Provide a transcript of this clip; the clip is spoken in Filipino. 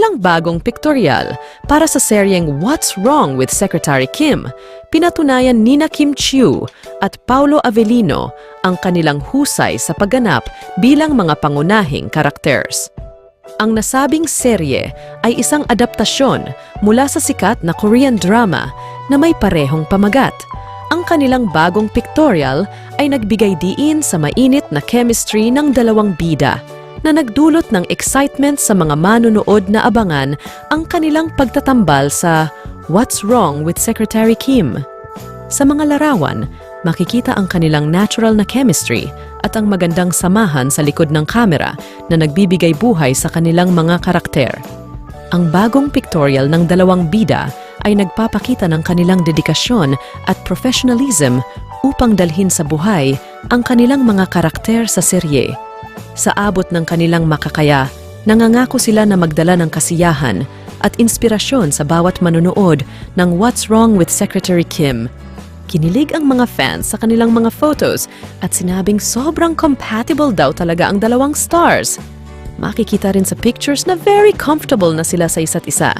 kanilang bagong pictorial para sa seryeng What's Wrong with Secretary Kim, pinatunayan nina Kim Chiu at Paulo Avellino ang kanilang husay sa pagganap bilang mga pangunahing characters. Ang nasabing serye ay isang adaptasyon mula sa sikat na Korean drama na may parehong pamagat. Ang kanilang bagong pictorial ay nagbigay diin sa mainit na chemistry ng dalawang bida na nagdulot ng excitement sa mga manunood na abangan ang kanilang pagtatambal sa What's Wrong with Secretary Kim. Sa mga larawan, makikita ang kanilang natural na chemistry at ang magandang samahan sa likod ng kamera na nagbibigay buhay sa kanilang mga karakter. Ang bagong pictorial ng dalawang bida ay nagpapakita ng kanilang dedikasyon at professionalism upang dalhin sa buhay ang kanilang mga karakter sa serye. Sa abot ng kanilang makakaya, nangangako sila na magdala ng kasiyahan at inspirasyon sa bawat manunood ng What's Wrong with Secretary Kim. Kinilig ang mga fans sa kanilang mga photos at sinabing sobrang compatible daw talaga ang dalawang stars. Makikita rin sa pictures na very comfortable na sila sa isa't isa.